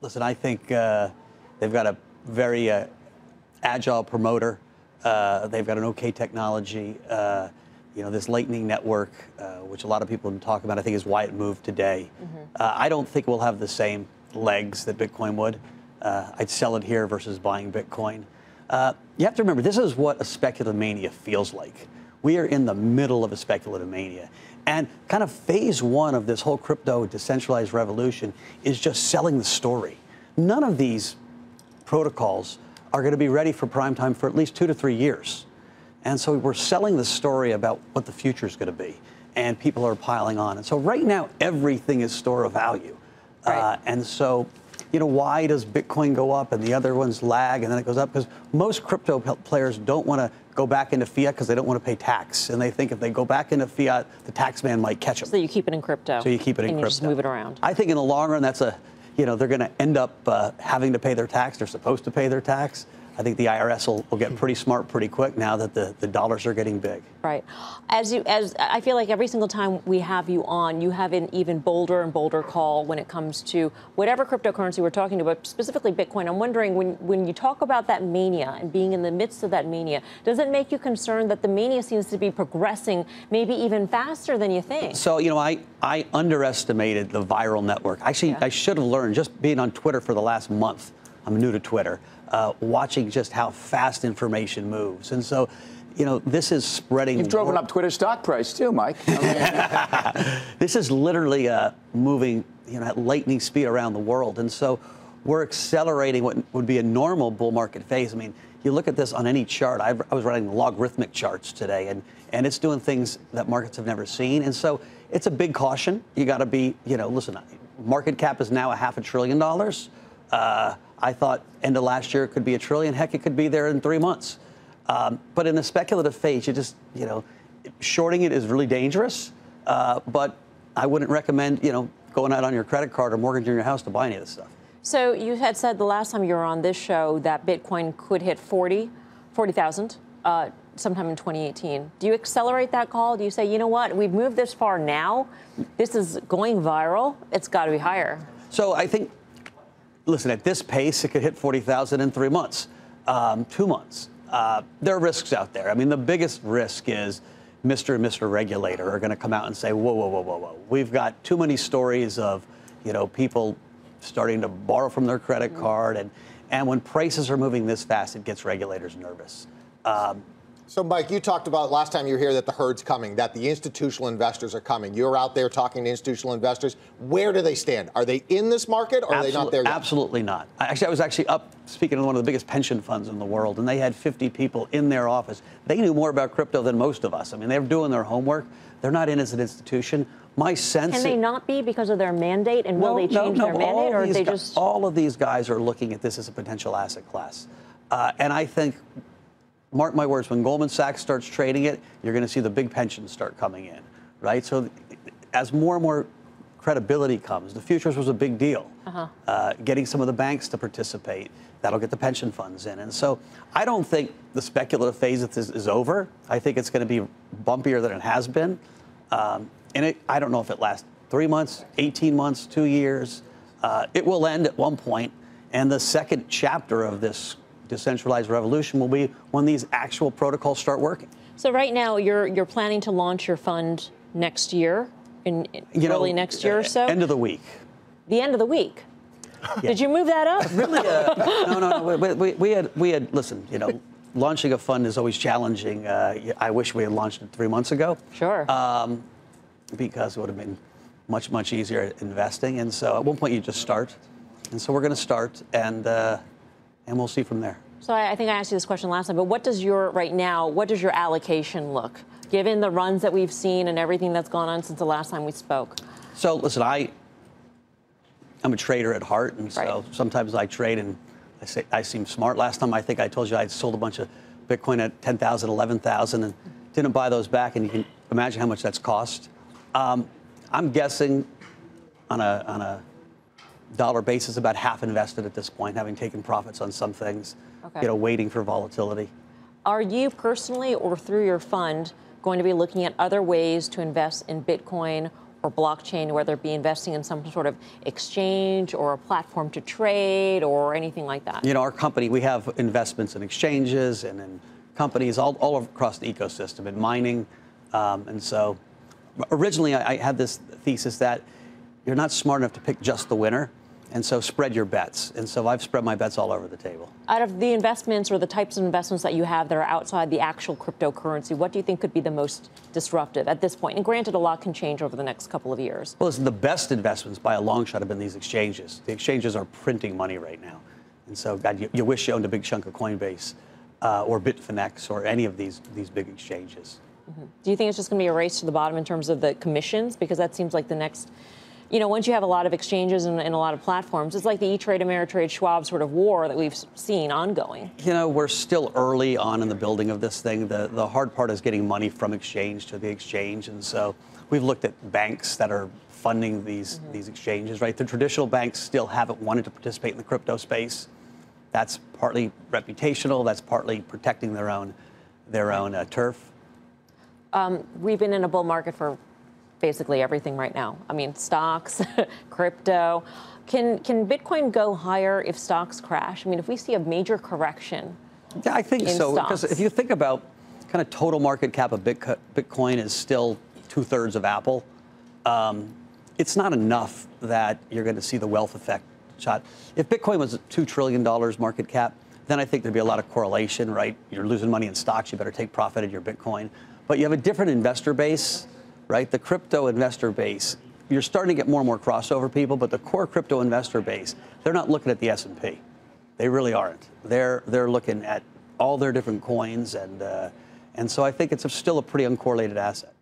listen, I think they've got a very agile promoter. They've got an okay technology. This Lightning Network, which a lot of people have been talking about, I think is why it moved today. I don't think we'll have the same legs that Bitcoin would. I'd sell it here versus buying Bitcoin. You have to remember, this is what a speculative mania feels like. We are in the middle of a speculative mania. And kind of phase one of this whole crypto decentralized revolution is just selling the story. None of these protocols are going to be ready for prime time for at least 2 to 3 years. And so we're selling the story about what the future is going to be. And people are piling on. And so right now, everything is store of value. Right. And so, why does Bitcoin go up and the other ones lag and then it goes up? Because most crypto players don't want to go back into fiat because they don't want to pay tax. And they think if they go back into fiat, the tax man might catch them. So you keep it in crypto. So you keep it in crypto. And you just move it around. I think in the long run, that's they're going to end up having to pay their tax. They're supposed to pay their tax. I think the IRS will get pretty smart pretty quick now that the dollars are getting big. Right. As I feel like every single time we have you on, you have an even bolder and bolder call when it comes to whatever cryptocurrency we're talking about, specifically Bitcoin. I'm wondering, when you talk about that mania and being in the midst of that mania, does it make you concerned that the mania seems to be progressing maybe even faster than you think? So, I underestimated the viral network. Actually, I should have learned just being on Twitter for the last month. I'm new to Twitter. Watching just how fast information moves. And so, this is spreading. You've driven up Twitter's stock price too, Mike. This is literally moving, at lightning speed around the world. And so we're accelerating what would be a normal bull market phase. I mean, you look at this on any chart. I was running logarithmic charts today, and it's doing things that markets have never seen. And so it's a big caution. You got to be, listen, market cap is now $500 billion. I thought end of last year it could be $1 trillion. Heck, it could be there in 3 months. But in the speculative phase, you just, shorting it is really dangerous. But I wouldn't recommend, going out on your credit card or mortgaging your house to buy any of this stuff. So you had said the last time you were on this show that Bitcoin could hit 40,000 sometime in 2018. Do you accelerate that call? Do you say, you know what, we've moved this far now. This is going viral. It's got to be higher. So I think, listen, at this pace, it could hit 40,000 in 3 months, 2 months. There are risks out there. I mean, the biggest risk is Mr. and Mr. Regulator are going to come out and say, whoa, whoa, whoa, whoa, whoa. We've got too many stories of, people starting to borrow from their credit card. And when prices are moving this fast, it gets regulators nervous. So, Mike, you talked about last time you were here that the herd's coming, that the institutional investors are coming. You're out there talking to institutional investors. Where do they stand? Are they in this market or are they not there yet? Absolutely not. I was actually up speaking to one of the biggest pension funds in the world, and they had 50 people in their office. They knew more about crypto than most of us. I mean, they're doing their homework. They're not in as an institution. My sense— Can they not be because of their mandate, and will they change their mandate, or they just— All of these guys are looking at this as a potential asset class. And I think— mark my words, when Goldman Sachs starts trading it, you're going to see the big pensions start coming in, right? So as more and more credibility comes, the futures was a big deal. Getting some of the banks to participate, that'll get the pension funds in. And so I don't think the speculative phase of this is over. I think it's going to be bumpier than it has been. And I don't know if it lasts 3 months, 18 months, 2 years. It will end at one point. And the second chapter of this decentralized revolution will be when these actual protocols start working. So right now you're planning to launch your fund next year, early next year or so? End of the week. The end of the week? Yeah. Did you move that up? Really? No. We had, listen, launching a fund is always challenging. I wish we had launched it 3 months ago. Sure. Because it would have been much, much easier investing. And so at one point you just start. And so we're going to start, and we'll see from there. So I think I asked you this question last time, but what does your allocation look, given the runs that we've seen and everything that's gone on since the last time we spoke? So listen, I'm a trader at heart, and so sometimes I trade and I say I seem smart. Last time I think I told you I'd sold a bunch of Bitcoin at 10,000, 11,000, and didn't buy those back, and you can imagine how much that's cost. I'm guessing on a dollar basis, about half invested at this point, having taken profits on some things, waiting for volatility. Are you personally or through your fund going to be looking at other ways to invest in Bitcoin or blockchain, whether it be investing in some sort of exchange or a platform to trade or anything like that? You know, our company, we have investments in exchanges and in companies all across the ecosystem, in mining. And so originally I had this thesis that you're not smart enough to pick just the winner. And so spread your bets. And so I've spread my bets all over the table. Out of the investments or the types of investments that you have that are outside the actual cryptocurrency, what do you think could be the most disruptive at this point? And granted, a lot can change over the next couple of years. Well, listen, the best investments by a long shot have been these exchanges. The exchanges are printing money right now. And so, God, you wish you owned a big chunk of Coinbase or Bitfinex or any of these big exchanges. Mm-hmm. Do you think it's just going to be a race to the bottom in terms of the commissions? Because that seems like the next... You know, once you have a lot of exchanges and a lot of platforms, it's like the E-Trade, Ameritrade, Schwab sort of war that we've seen ongoing. You know, we're still early on in the building of this thing. The hard part is getting money from exchange to the exchange. And so we've looked at banks that are funding these exchanges, right? The traditional banks still haven't wanted to participate in the crypto space. That's partly reputational. That's partly protecting their own turf. We've been in a bull market for basically everything right now. I mean, stocks, crypto. Can Bitcoin go higher if stocks crash? I mean, if we see a major correction. Yeah, I think so. Because if you think about kind of total market cap of Bitcoin is still 2/3 of Apple. It's not enough that you're going to see the wealth effect shot. If Bitcoin was at $2 trillion market cap, then I think there'd be a lot of correlation, right? You're losing money in stocks, you better take profit in your Bitcoin. But you have a different investor base. Right, the crypto investor base, you're starting to get more and more crossover people, but the core crypto investor base, they're not looking at the S&P. They really aren't. They're looking at all their different coins, and so I think it's still a pretty uncorrelated asset.